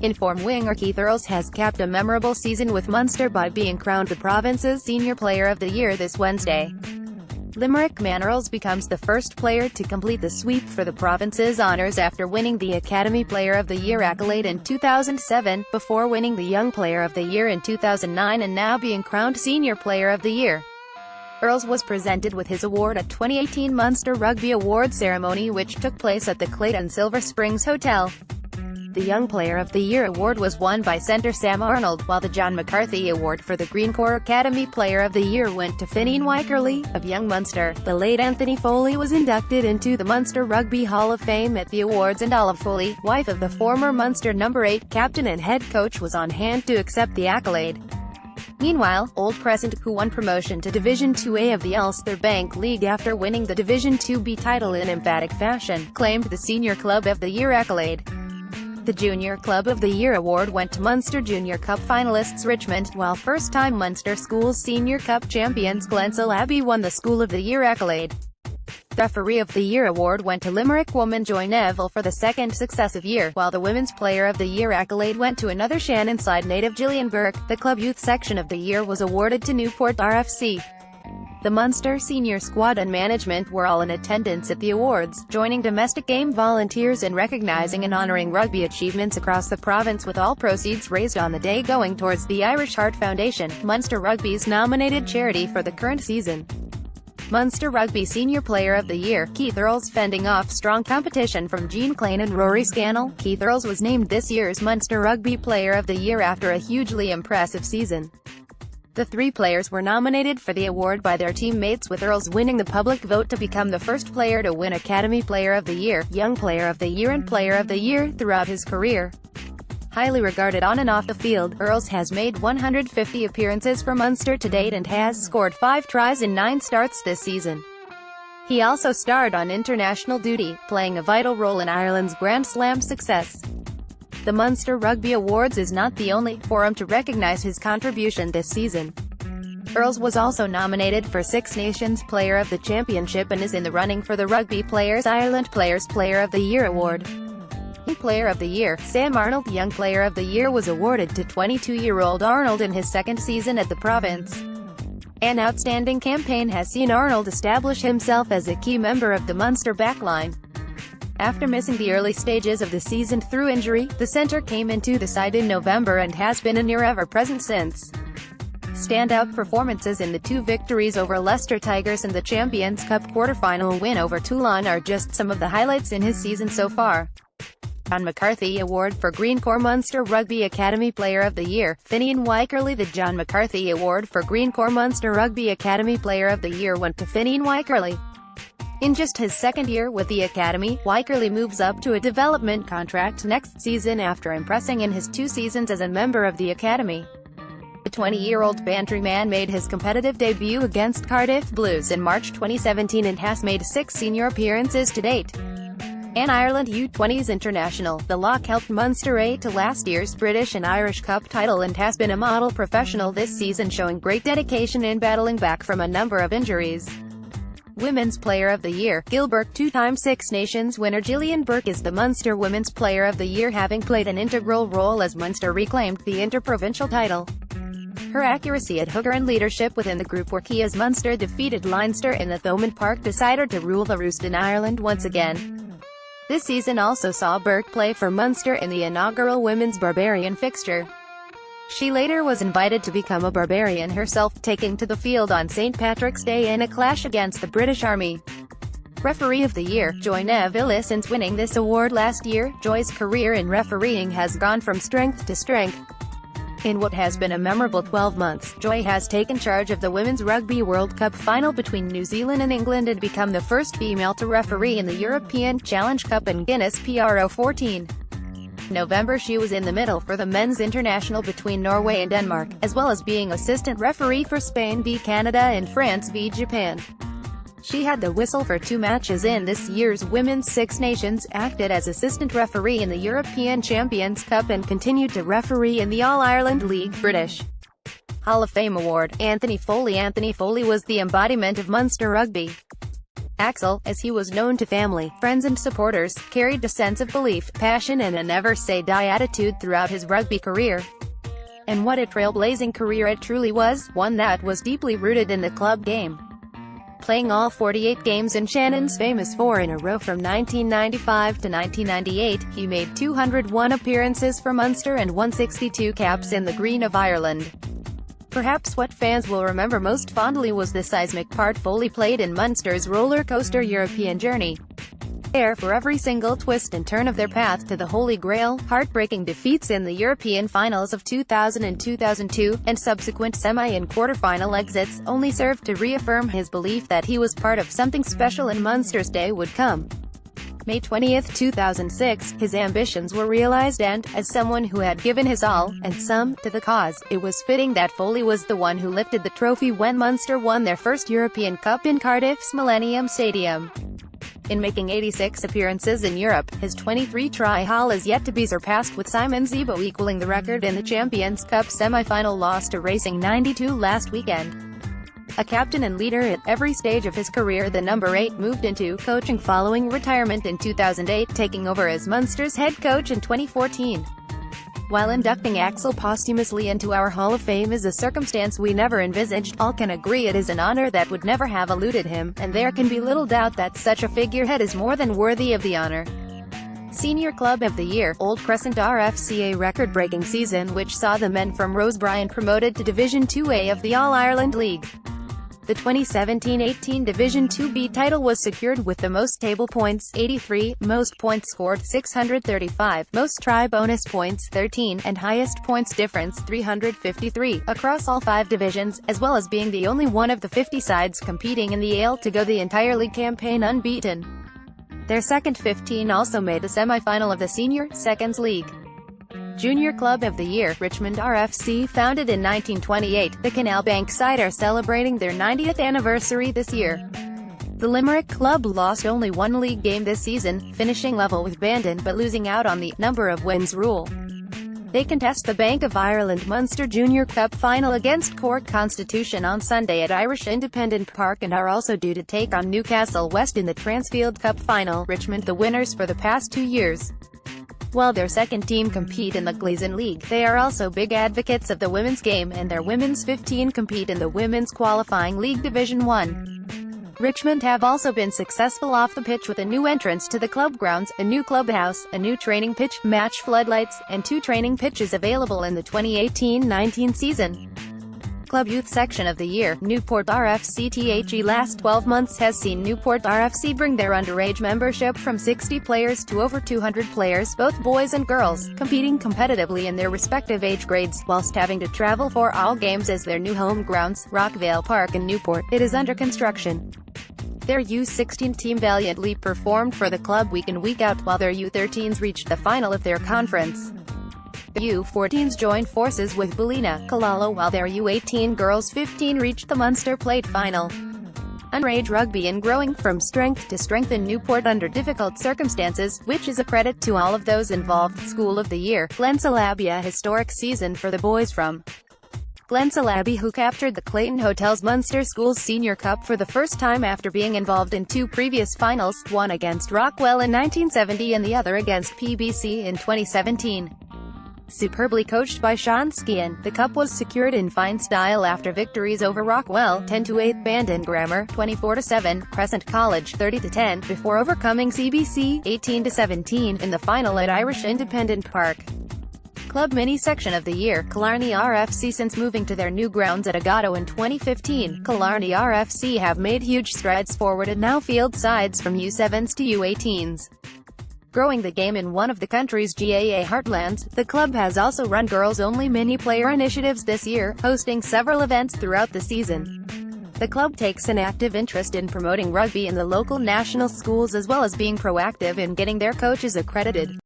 In-form winger Keith Earls has capped a memorable season with Munster by being crowned the province's Senior Player of the Year this Wednesday. Limerick man Earls becomes the first player to complete the sweep for the province's honours after winning the Academy Player of the Year accolade in 2007, before winning the Young Player of the Year in 2009 and now being crowned Senior Player of the Year. Earls was presented with his award at 2018 Munster Rugby Awards ceremony, which took place at the Clayton and Silver Springs Hotel. The Young Player of the Year award was won by centre Sam Arnold, while the John McCarthy Award for the Green Corps Academy Player of the Year went to Finian Wykerly, of Young Munster. The late Anthony Foley was inducted into the Munster Rugby Hall of Fame at the awards, and Olive Foley, wife of the former Munster No. 8 captain and head coach, was on hand to accept the accolade. Meanwhile, Old Crescent, who won promotion to Division 2A of the Ulster Bank League after winning the Division 2B title in emphatic fashion, claimed the Senior Club of the Year accolade. The Junior Club of the Year award went to Munster Junior Cup finalists Richmond, while first-time Munster Schools Senior Cup champions Glensall Abbey won the School of the Year accolade. The Referee of the Year award went to Limerick woman Joy Neville for the second successive year, while the Women's Player of the Year accolade went to another Shannon side native Gillian Burke. The Club Youth Section of the Year was awarded to Newport RFC. The Munster senior squad and management were all in attendance at the awards, joining domestic game volunteers in recognising and honouring rugby achievements across the province, with all proceeds raised on the day going towards the Irish Heart Foundation, Munster Rugby's nominated charity for the current season. Munster Rugby Senior Player of the Year, Keith Earls fending off strong competition from Jean Klein and Rory Scannell. Keith Earls was named this year's Munster Rugby Player of the Year after a hugely impressive season. The three players were nominated for the award by their teammates, with Earls winning the public vote to become the first player to win Academy Player of the Year, Young Player of the Year and Player of the Year throughout his career. Highly regarded on and off the field, Earls has made 150 appearances for Munster to date and has scored 5 tries in 9 starts this season. He also starred on international duty, playing a vital role in Ireland's Grand Slam success. The Munster Rugby Awards is not the only forum to recognise his contribution this season. Earls was also nominated for Six Nations Player of the Championship and is in the running for the Rugby Players Ireland Players Player of the Year award. Player of the Year, Sam Arnold. Young Player of the Year was awarded to 22-year-old Arnold in his second season at the province. An outstanding campaign has seen Arnold establish himself as a key member of the Munster backline. After missing the early stages of the season through injury, the centre came into the side in November and has been a near ever-present since. Standout performances in the 2 victories over Leicester Tigers and the Champions Cup quarter-final win over Toulon are just some of the highlights in his season so far. John McCarthy Award for Green Corps Munster Rugby Academy Player of the Year, Finian Wykerly. The John McCarthy Award for Green Corps Munster Rugby Academy Player of the Year went to Finian Wykerly. In just his second year with the Academy, Wykerly moves up to a development contract next season after impressing in his 2 seasons as a member of the Academy. The 20-year-old Bantryman made his competitive debut against Cardiff Blues in March 2017 and has made 6 senior appearances to date. An Ireland U20s international, the lock helped Munster to last year's British and Irish Cup title and has been a model professional this season, showing great dedication in battling back from a number of injuries. Women's Player of the Year, Gilbert. 2-time Six Nations winner Gillian Burke is the Munster Women's Player of the Year, having played an integral role as Munster reclaimed the interprovincial title. Her accuracy at hooker and leadership within the group were key as Munster defeated Leinster in the Thomond Park decider to rule the roost in Ireland once again. This season also saw Burke play for Munster in the inaugural Women's Barbarian fixture. She later was invited to become a Barbarian herself, taking to the field on St. Patrick's Day in a clash against the British Army. Referee of the Year, Joy Neville. Since winning this award last year, Joy's career in refereeing has gone from strength to strength. In what has been a memorable 12 months, Joy has taken charge of the Women's Rugby World Cup final between New Zealand and England and become the first female to referee in the European Challenge Cup and Guinness Pro 14. November she was in the middle for the men's international between Norway and Denmark, as well as being assistant referee for Spain v Canada and France v Japan. She had the whistle for 2 matches in this year's Women's Six Nations, acted as assistant referee in the European Champions Cup and continued to referee in the All-Ireland League British Hall of Fame Award, Anthony Foley. Anthony Foley was the embodiment of Munster rugby. Axel, as he was known to family, friends and supporters, carried a sense of belief, passion and a never-say-die attitude throughout his rugby career. And what a trailblazing career it truly was, one that was deeply rooted in the club game. Playing all 48 games in Shannon's famous 4 in a row from 1995 to 1998, he made 201 appearances for Munster and 162 caps in the Green of Ireland. Perhaps what fans will remember most fondly was the seismic part Foley played in Munster's roller-coaster European journey. There, for every single twist and turn of their path to the Holy Grail, heartbreaking defeats in the European finals of 2000 and 2002, and subsequent semi- and quarter-final exits, only served to reaffirm his belief that he was part of something special and Munster's day would come. May 20, 2006, his ambitions were realized and, as someone who had given his all, and some, to the cause, it was fitting that Foley was the one who lifted the trophy when Munster won their first European Cup in Cardiff's Millennium Stadium. In making 86 appearances in Europe, his 23-try haul is yet to be surpassed, with Simon Zebo equaling the record in the Champions Cup semi-final loss to Racing 92 last weekend. A captain and leader at every stage of his career, the number 8 moved into coaching following retirement in 2008, taking over as Munster's head coach in 2014. While inducting Axel posthumously into our Hall of Fame is a circumstance we never envisaged, all can agree it is an honor that would never have eluded him, and there can be little doubt that such a figurehead is more than worthy of the honor. Senior Club of the Year, Old Crescent RFC, a record-breaking season which saw the men from Rosebryan promoted to Division 2A of the All-Ireland League. The 2017-18 Division 2B title was secured with the most table points, 83, most points scored, 635, most try bonus points, 13, and highest points difference, 353, across all 5 divisions, as well as being the only one of the 50 sides competing in the AIL to go the entire league campaign unbeaten. Their second 15 also made the semi-final of the Senior Seconds League. Junior Club of the Year, Richmond RFC, founded in 1928, the Canal Bank side are celebrating their 90th anniversary this year. The Limerick club lost only one league game this season, finishing level with Bandon but losing out on the number of wins rule. They contest the Bank of Ireland Munster Junior Cup final against Cork Constitution on Sunday at Irish Independent Park and are also due to take on Newcastle West in the Transfield Cup final, Richmond the winners for the past 2 years. While their second team compete in the Gleason League, they are also big advocates of the women's game, and their women's 15 compete in the Women's Qualifying League Division 1. Richmond have also been successful off the pitch with a new entrance to the club grounds, a new clubhouse, a new training pitch, match floodlights, and 2 training pitches available in the 2018-19 season. Club Youth Section of the Year, Newport RFC. The last 12 months has seen Newport RFC bring their underage membership from 60 players to over 200 players, both boys and girls, competing competitively in their respective age grades, whilst having to travel for all games as their new home grounds, Rockvale Park in Newport, it is under construction. Their U16 team valiantly performed for the club week in week out, while their U13s reached the final of their conference. The U14s joined forces with Ballina, Killala, while their U18 girls 15 reached the Munster Plate final. Underage rugby and growing from strength to strength in Newport under difficult circumstances, which is a credit to all of those involved. School of the Year, Glensalabby, a historic season for the boys from Glensalabby, who captured the Clayton Hotel's Munster Schools Senior Cup for the first time after being involved in 2 previous finals, one against Rockwell in 1970 and the other against PBC in 2017. Superbly coached by Sean Skehan, the cup was secured in fine style after victories over Rockwell 10-8, Bandon Grammar 24-7, Crescent College 30-10, before overcoming CBC 18-17 in the final at Irish Independent Park. Club Mini Section of the Year, Killarney RFC. Since moving to their new grounds at Agato in 2015, Killarney RFC have made huge strides forward and now field sides from U7s to U18s. Growing the game in one of the country's GAA heartlands, the club has also run girls-only mini-player initiatives this year, hosting several events throughout the season. The club takes an active interest in promoting rugby in the local national schools as well as being proactive in getting their coaches accredited.